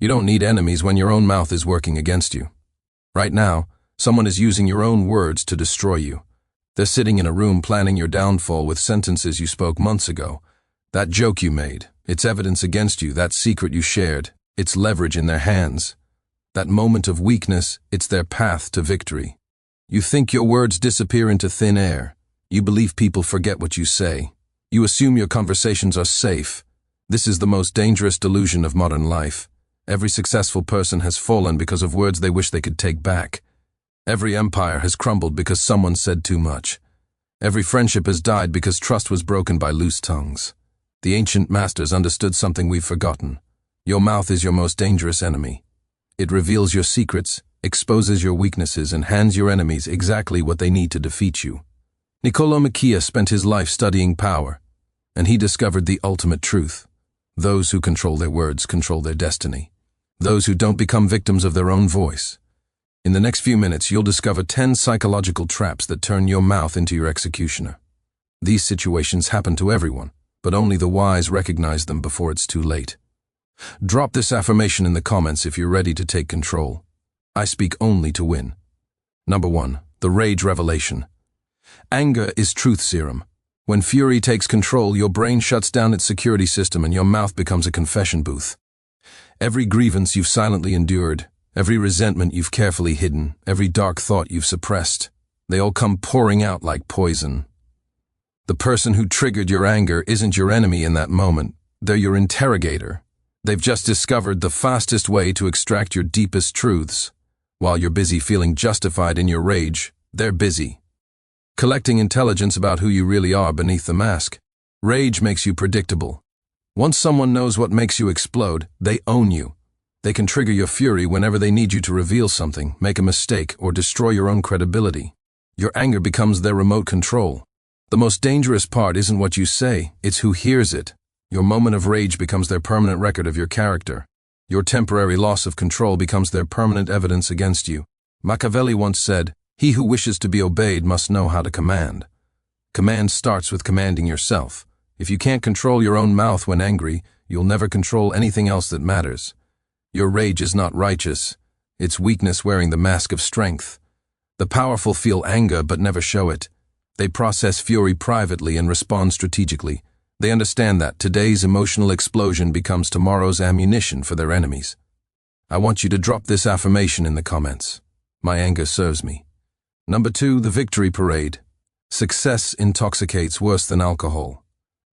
You don't need enemies when your own mouth is working against you. Right now, someone is using your own words to destroy you. They're sitting in a room planning your downfall with sentences you spoke months ago. That joke you made, it's evidence against you. That secret you shared, it's leverage in their hands. That moment of weakness, it's their path to victory. You think your words disappear into thin air. You believe people forget what you say. You assume your conversations are safe. This is the most dangerous delusion of modern life. Every successful person has fallen because of words they wish they could take back. Every empire has crumbled because someone said too much. Every friendship has died because trust was broken by loose tongues. The ancient masters understood something we've forgotten. Your mouth is your most dangerous enemy. It reveals your secrets, exposes your weaknesses, and hands your enemies exactly what they need to defeat you. Niccolò Machiavelli spent his life studying power, and he discovered the ultimate truth. Those who control their words control their destiny. Those who don't become victims of their own voice. In the next few minutes, you'll discover 10 psychological traps that turn your mouth into your executioner. These situations happen to everyone, but only the wise recognize them before it's too late. Drop this affirmation in the comments if you're ready to take control. I speak only to win. Number 1. The Rage Revelation. Anger is truth serum. When fury takes control, your brain shuts down its security system and your mouth becomes a confession booth. Every grievance you've silently endured, every resentment you've carefully hidden, every dark thought you've suppressed, they all come pouring out like poison. The person who triggered your anger isn't your enemy in that moment. They're your interrogator. They've just discovered the fastest way to extract your deepest truths. While you're busy feeling justified in your rage, they're busy collecting intelligence about who you really are beneath the mask. Rage makes you predictable. Once someone knows what makes you explode, they own you. They can trigger your fury whenever they need you to reveal something, make a mistake, or destroy your own credibility. Your anger becomes their remote control. The most dangerous part isn't what you say, it's who hears it. Your moment of rage becomes their permanent record of your character. Your temporary loss of control becomes their permanent evidence against you. Machiavelli once said, "He who wishes to be obeyed must know how to command." Command starts with commanding yourself. If you can't control your own mouth when angry, you'll never control anything else that matters. Your rage is not righteous. It's weakness wearing the mask of strength. The powerful feel anger but never show it. They process fury privately and respond strategically. They understand that today's emotional explosion becomes tomorrow's ammunition for their enemies. I want you to drop this affirmation in the comments. My anger serves me. Number 2, the Victory Parade. Success intoxicates worse than alcohol.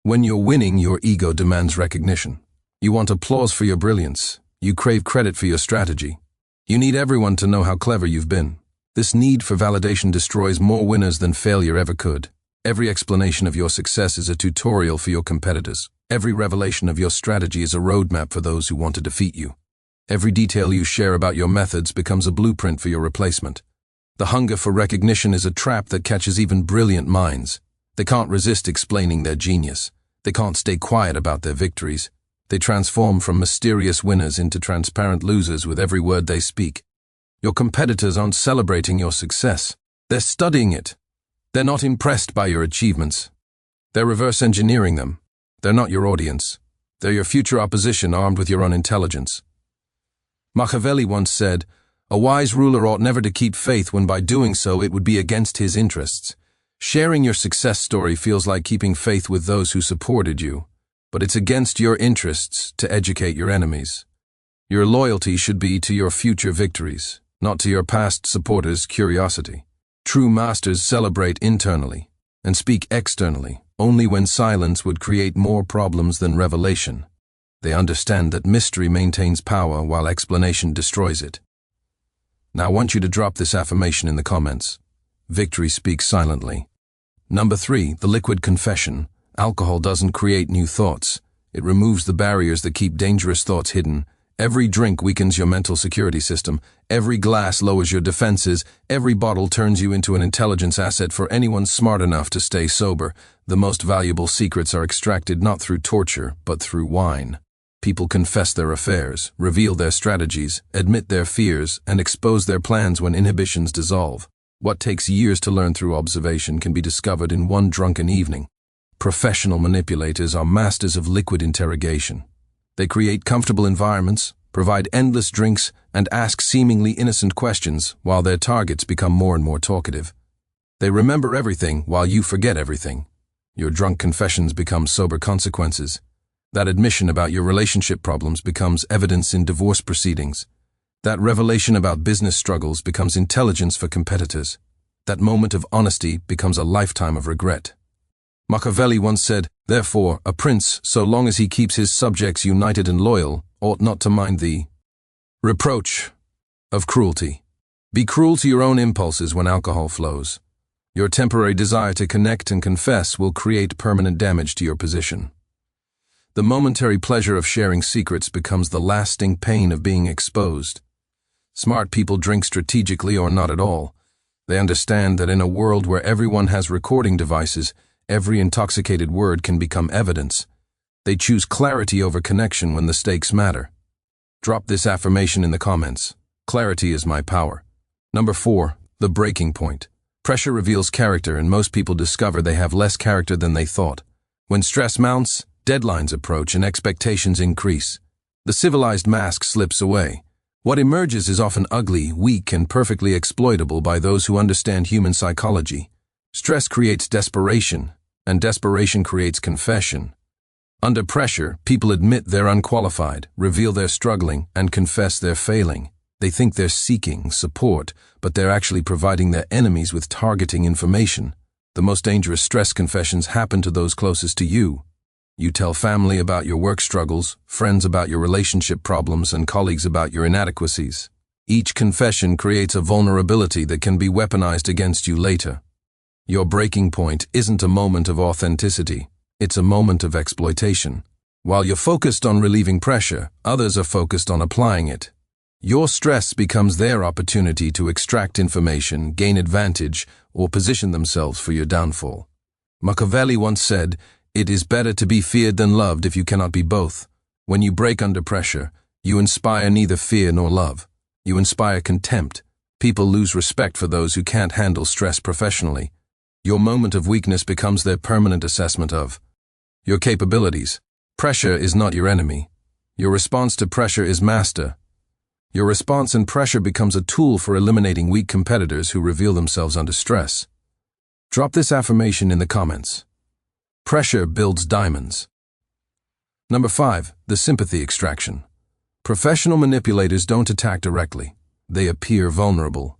When you're winning, your ego demands recognition. You want applause for your brilliance. You crave credit for your strategy. You need everyone to know how clever you've been. This need for validation destroys more winners than failure ever could. Every explanation of your success is a tutorial for your competitors. Every revelation of your strategy is a roadmap for those who want to defeat you. Every detail you share about your methods becomes a blueprint for your replacement. The hunger for recognition is a trap that catches even brilliant minds. They can't resist explaining their genius. They can't stay quiet about their victories. They transform from mysterious winners into transparent losers with every word they speak. Your competitors aren't celebrating your success. They're studying it. They're not impressed by your achievements. They're reverse engineering them. They're not your audience. They're your future opposition armed with your own intelligence. Machiavelli once said, "A wise ruler ought never to keep faith when by doing so it would be against his interests." Sharing your success story feels like keeping faith with those who supported you, but it's against your interests to educate your enemies. Your loyalty should be to your future victories, not to your past supporters' curiosity. True masters celebrate internally and speak externally only when silence would create more problems than revelation. They understand that mystery maintains power while explanation destroys it. Now I want you to drop this affirmation in the comments. Victory speaks silently. Number 3, the liquid confession. Alcohol doesn't create new thoughts. It removes the barriers that keep dangerous thoughts hidden. Every drink weakens your mental security system. Every glass lowers your defenses. Every bottle turns you into an intelligence asset for anyone smart enough to stay sober. The most valuable secrets are extracted not through torture, but through wine. People confess their affairs, reveal their strategies, admit their fears, and expose their plans when inhibitions dissolve. What takes years to learn through observation can be discovered in one drunken evening. Professional manipulators are masters of liquid interrogation. They create comfortable environments, provide endless drinks, and ask seemingly innocent questions while their targets become more and more talkative. They remember everything while you forget everything. Your drunk confessions become sober consequences. That admission about your relationship problems becomes evidence in divorce proceedings. That revelation about business struggles becomes intelligence for competitors. That moment of honesty becomes a lifetime of regret. Machiavelli once said, "Therefore, a prince, so long as he keeps his subjects united and loyal, ought not to mind the reproach of cruelty." Be cruel to your own impulses when alcohol flows. Your temporary desire to connect and confess will create permanent damage to your position. The momentary pleasure of sharing secrets becomes the lasting pain of being exposed. Smart people drink strategically or not at all. They understand that in a world where everyone has recording devices, every intoxicated word can become evidence. They choose clarity over connection when the stakes matter. Drop this affirmation in the comments. Clarity is my power. Number 4, the breaking point. Pressure reveals character, and most people discover they have less character than they thought. When stress mounts, deadlines approach, and expectations increase. The civilized mask slips away. What emerges is often ugly, weak, and perfectly exploitable by those who understand human psychology. Stress creates desperation, and desperation creates confession. Under pressure, people admit they're unqualified, reveal they're struggling, and confess they're failing. They think they're seeking support, but they're actually providing their enemies with targeting information. The most dangerous stress confessions happen to those closest to you. You tell family about your work struggles, friends about your relationship problems, and colleagues about your inadequacies. Each confession creates a vulnerability that can be weaponized against you later. Your breaking point isn't a moment of authenticity, it's a moment of exploitation. While you're focused on relieving pressure, others are focused on applying it. Your stress becomes their opportunity to extract information, gain advantage, or position themselves for your downfall. Machiavelli once said, "It is better to be feared than loved if you cannot be both." When you break under pressure, you inspire neither fear nor love. You inspire contempt. People lose respect for those who can't handle stress professionally. Your moment of weakness becomes their permanent assessment of your capabilities. Pressure is not your enemy. Your response to pressure is master. Your response and pressure becomes a tool for eliminating weak competitors who reveal themselves under stress. Drop this affirmation in the comments. Pressure builds diamonds. Number 5, the sympathy extraction. Professional manipulators don't attack directly. They appear vulnerable.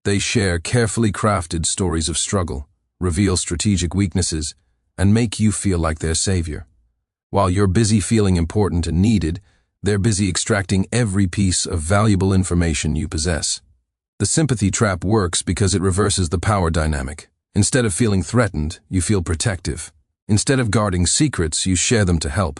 They share carefully crafted stories of struggle, reveal strategic weaknesses, and make you feel like their savior. While you're busy feeling important and needed, they're busy extracting every piece of valuable information you possess. The sympathy trap works because it reverses the power dynamic. Instead of feeling threatened, you feel protective. Instead of guarding secrets, you share them to help.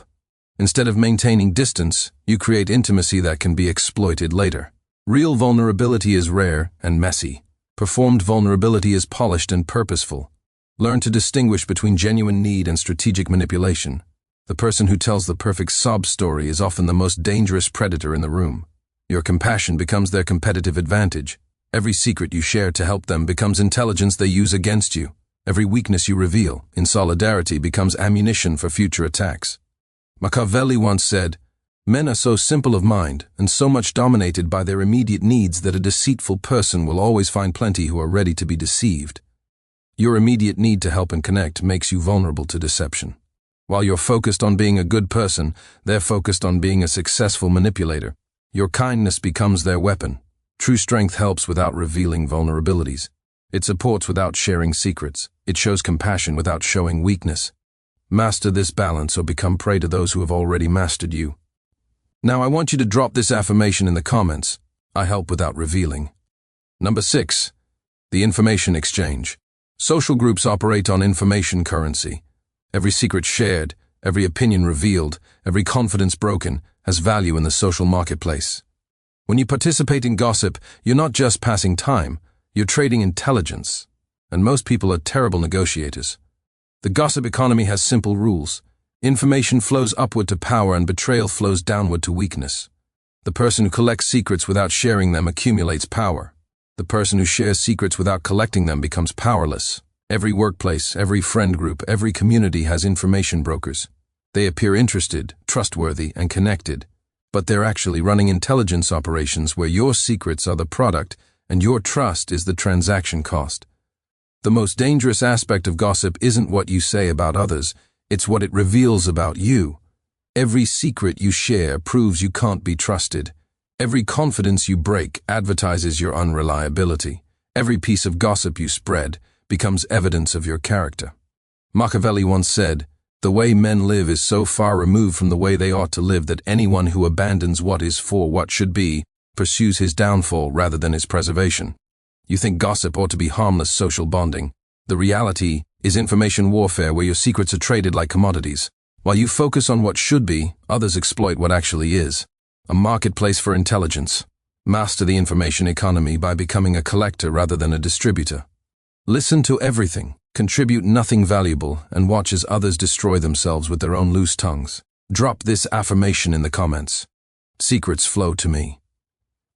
Instead of maintaining distance, you create intimacy that can be exploited later. Real vulnerability is rare and messy. Performed vulnerability is polished and purposeful. Learn to distinguish between genuine need and strategic manipulation. The person who tells the perfect sob story is often the most dangerous predator in the room. Your compassion becomes their competitive advantage. Every secret you share to help them becomes intelligence they use against you. Every weakness you reveal, in solidarity, becomes ammunition for future attacks. Machiavelli once said, "Men are so simple of mind and so much dominated by their immediate needs that a deceitful person will always find plenty who are ready to be deceived." Your immediate need to help and connect makes you vulnerable to deception. While you're focused on being a good person, they're focused on being a successful manipulator. Your kindness becomes their weapon. True strength helps without revealing vulnerabilities. It supports without sharing secrets. It shows compassion without showing weakness. Master this balance or become prey to those who have already mastered you. Now I want you to drop this affirmation in the comments. I help without revealing. Number 6, the information exchange. Social groups operate on information currency. Every secret shared, every opinion revealed, every confidence broken has value in the social marketplace. When you participate in gossip, you're not just passing time, you're trading intelligence. And most people are terrible negotiators. The gossip economy has simple rules. Information flows upward to power and betrayal flows downward to weakness. The person who collects secrets without sharing them accumulates power. The person who shares secrets without collecting them becomes powerless. Every workplace, every friend group, every community has information brokers. They appear interested, trustworthy, and connected, but they're actually running intelligence operations where your secrets are the product and your trust is the transaction cost. The most dangerous aspect of gossip isn't what you say about others, it's what it reveals about you. Every secret you share proves you can't be trusted. Every confidence you break advertises your unreliability. Every piece of gossip you spread becomes evidence of your character. Machiavelli once said, "The way men live is so far removed from the way they ought to live that anyone who abandons what is for what should be pursues his downfall rather than his preservation." You think gossip ought to be harmless social bonding. The reality is information warfare where your secrets are traded like commodities. While you focus on what should be, others exploit what actually is. A marketplace for intelligence. Master the information economy by becoming a collector rather than a distributor. Listen to everything, contribute nothing valuable, and watch as others destroy themselves with their own loose tongues. Drop this affirmation in the comments. Secrets flow to me.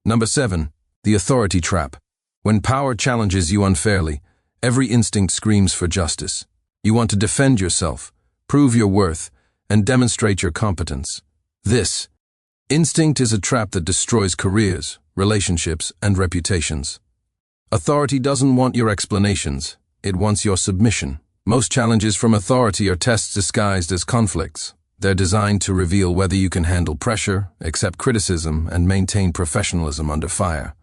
Number 7. The authority trap. When power challenges you unfairly, every instinct screams for justice. You want to defend yourself, prove your worth, and demonstrate your competence. This instinct is a trap that destroys careers, relationships, and reputations. Authority doesn't want your explanations, it wants your submission. Most challenges from authority are tests disguised as conflicts. They're designed to reveal whether you can handle pressure, accept criticism, and maintain professionalism under fire.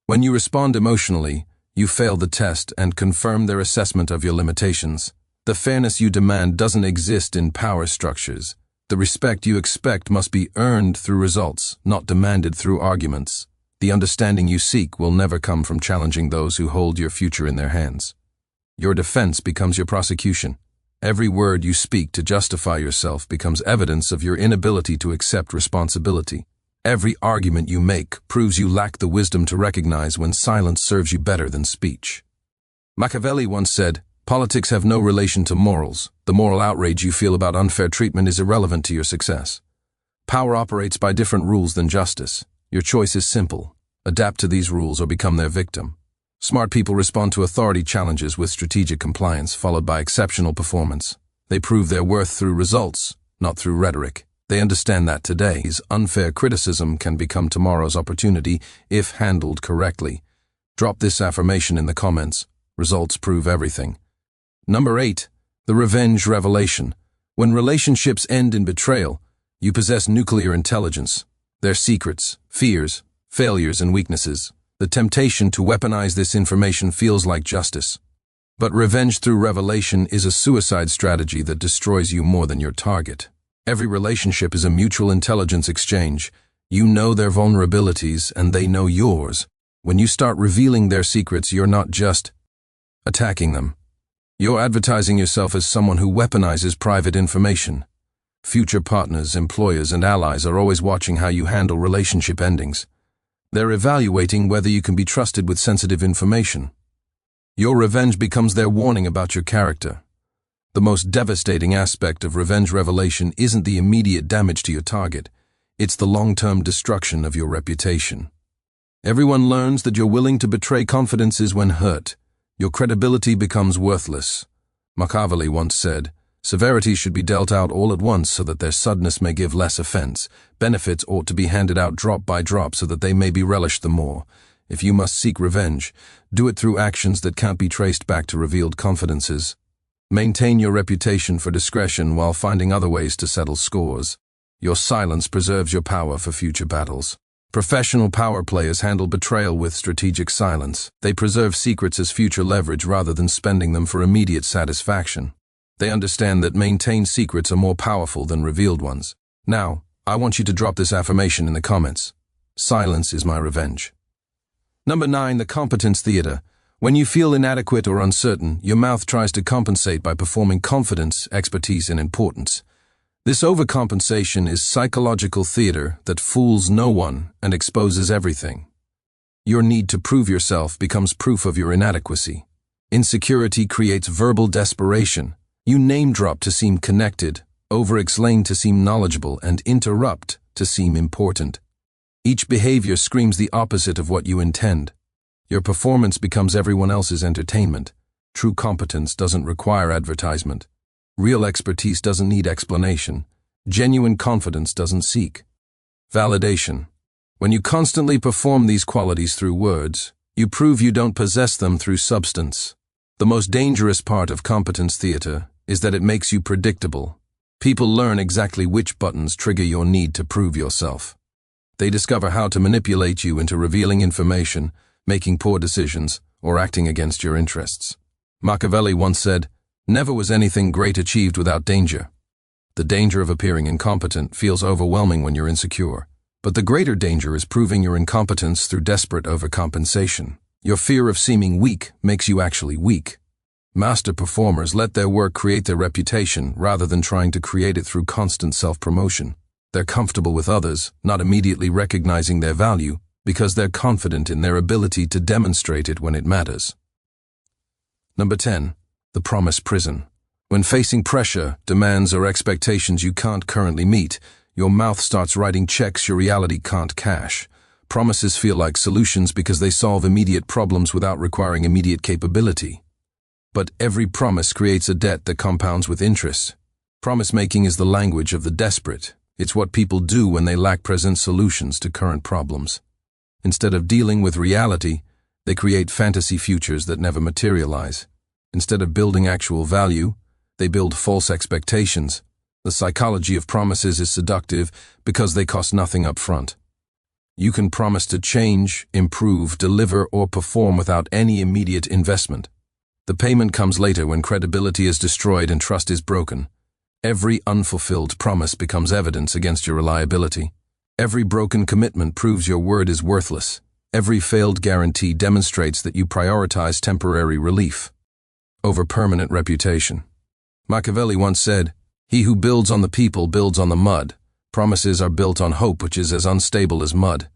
When you respond emotionally, you fail the test and confirm their assessment of your limitations. The fairness you demand doesn't exist in power structures. The respect you expect must be earned through results, not demanded through arguments. The understanding you seek will never come from challenging those who hold your future in their hands. Your defense becomes your prosecution. Every word you speak to justify yourself becomes evidence of your inability to accept responsibility. Every argument you make proves you lack the wisdom to recognize when silence serves you better than speech. Machiavelli once said, "Politics have no relation to morals. The moral outrage you feel about unfair treatment is irrelevant to your success." Power operates by different rules than justice. Your choice is simple. Adapt to these rules or become their victim. Smart people respond to authority challenges with strategic compliance, followed by exceptional performance. They prove their worth through results, not through rhetoric. They understand that today's unfair criticism can become tomorrow's opportunity if handled correctly. Drop this affirmation in the comments. Results prove everything. Number 8. The revenge revelation. When relationships end in betrayal, you possess nuclear intelligence. Their secrets, fears, failures, and weaknesses. The temptation to weaponize this information feels like justice. But revenge through revelation is a suicide strategy that destroys you more than your target. Every relationship is a mutual intelligence exchange. You know their vulnerabilities and they know yours. When you start revealing their secrets, you're not just attacking them. You're advertising yourself as someone who weaponizes private information. Future partners, employers, and allies are always watching how you handle relationship endings. They're evaluating whether you can be trusted with sensitive information. Your revenge becomes their warning about your character. The most devastating aspect of revenge revelation isn't the immediate damage to your target, it's the long-term destruction of your reputation. Everyone learns that you're willing to betray confidences when hurt. Your credibility becomes worthless. Machiavelli once said, "Severities should be dealt out all at once so that their suddenness may give less offense. Benefits ought to be handed out drop by drop so that they may be relished the more. If you must seek revenge, do it through actions that can't be traced back to revealed confidences. Maintain your reputation for discretion while finding other ways to settle scores. Your silence preserves your power for future battles." Professional power players handle betrayal with strategic silence. They preserve secrets as future leverage rather than spending them for immediate satisfaction. They understand that maintained secrets are more powerful than revealed ones. Now, I want you to drop this affirmation in the comments. Silence is my revenge. Number 9. The competence theater. When you feel inadequate or uncertain, your mouth tries to compensate by performing confidence, expertise, and importance. This overcompensation is psychological theater that fools no one and exposes everything. Your need to prove yourself becomes proof of your inadequacy. Insecurity creates verbal desperation. You name-drop to seem connected, over-explain to seem knowledgeable, and interrupt to seem important. Each behavior screams the opposite of what you intend. Your performance becomes everyone else's entertainment. True competence doesn't require advertisement. Real expertise doesn't need explanation. Genuine confidence doesn't seek Validation. When you constantly perform these qualities through words, you prove you don't possess them through substance. The most dangerous part of competence theater is that it makes you predictable. People learn exactly which buttons trigger your need to prove yourself. They discover how to manipulate you into revealing information, making poor decisions, or acting against your interests. Machiavelli once said, "Never was anything great achieved without danger." The danger of appearing incompetent feels overwhelming when you're insecure. But the greater danger is proving your incompetence through desperate overcompensation. Your fear of seeming weak makes you actually weak. Master performers let their work create their reputation rather than trying to create it through constant self-promotion. They're comfortable with others, not immediately recognizing their value, because they're confident in their ability to demonstrate it when it matters. Number 10. The promise prison. When facing pressure, demands, or expectations you can't currently meet, your mouth starts writing checks your reality can't cash. Promises feel like solutions because they solve immediate problems without requiring immediate capability. But every promise creates a debt that compounds with interest. Promise-making is the language of the desperate. It's what people do when they lack present solutions to current problems. Instead of dealing with reality, they create fantasy futures that never materialize. Instead of building actual value, they build false expectations. The psychology of promises is seductive because they cost nothing up front. You can promise to change, improve, deliver, or perform without any immediate investment. The payment comes later when credibility is destroyed and trust is broken. Every unfulfilled promise becomes evidence against your reliability. Every broken commitment proves your word is worthless. Every failed guarantee demonstrates that you prioritize temporary relief over permanent reputation. Machiavelli once said, "He who builds on the people builds on the mud." Promises are built on hope, which is as unstable as mud.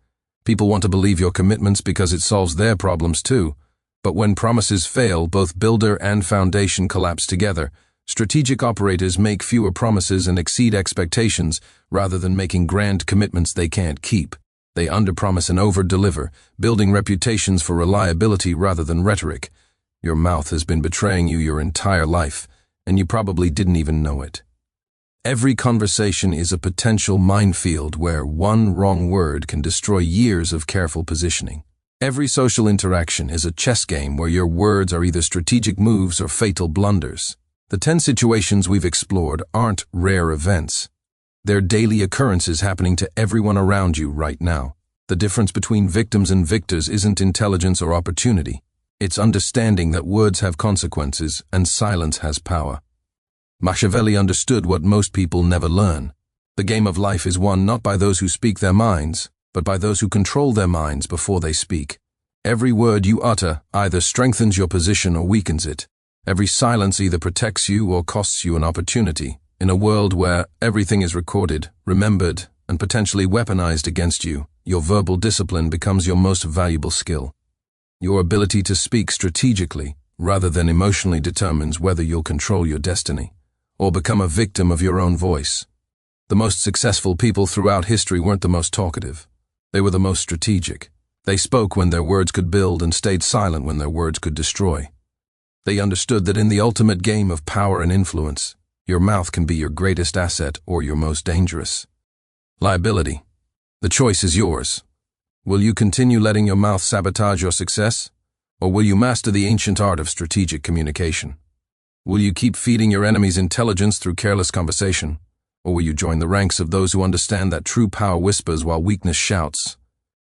People want to believe your commitments because it solves their problems too. But when promises fail, both builder and foundation collapse together. Strategic operators make fewer promises and exceed expectations rather than making grand commitments they can't keep. They underpromise and overdeliver, building reputations for reliability rather than rhetoric. Your mouth has been betraying you your entire life, and you probably didn't even know it. Every conversation is a potential minefield where one wrong word can destroy years of careful positioning. Every social interaction is a chess game where your words are either strategic moves or fatal blunders. The 10 situations we've explored aren't rare events. They're daily occurrences happening to everyone around you right now. The difference between victims and victors isn't intelligence or opportunity. It's understanding that words have consequences and silence has power. Machiavelli understood what most people never learn. The game of life is won not by those who speak their minds, but by those who control their minds before they speak. Every word you utter either strengthens your position or weakens it. Every silence either protects you or costs you an opportunity. In a world where everything is recorded, remembered, and potentially weaponized against you, your verbal discipline becomes your most valuable skill. Your ability to speak strategically, rather than emotionally, determines whether you'll control your destiny or become a victim of your own voice. The most successful people throughout history weren't the most talkative. They were the most strategic. They spoke when their words could build and stayed silent when their words could destroy. They understood that in the ultimate game of power and influence, your mouth can be your greatest asset or your most dangerous liability. The choice is yours. Will you continue letting your mouth sabotage your success, or will you master the ancient art of strategic communication? Will you keep feeding your enemies intelligence through careless conversation, or will you join the ranks of those who understand that true power whispers while weakness shouts?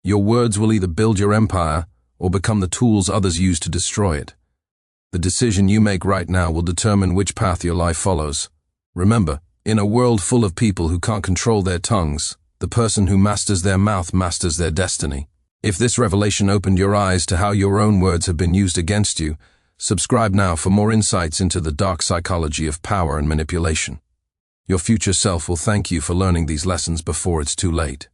Your words will either build your empire or become the tools others use to destroy it. The decision you make right now will determine which path your life follows. Remember, in a world full of people who can't control their tongues, the person who masters their mouth masters their destiny. If this revelation opened your eyes to how your own words have been used against you, subscribe now for more insights into the dark psychology of power and manipulation. Your future self will thank you for learning these lessons before it's too late.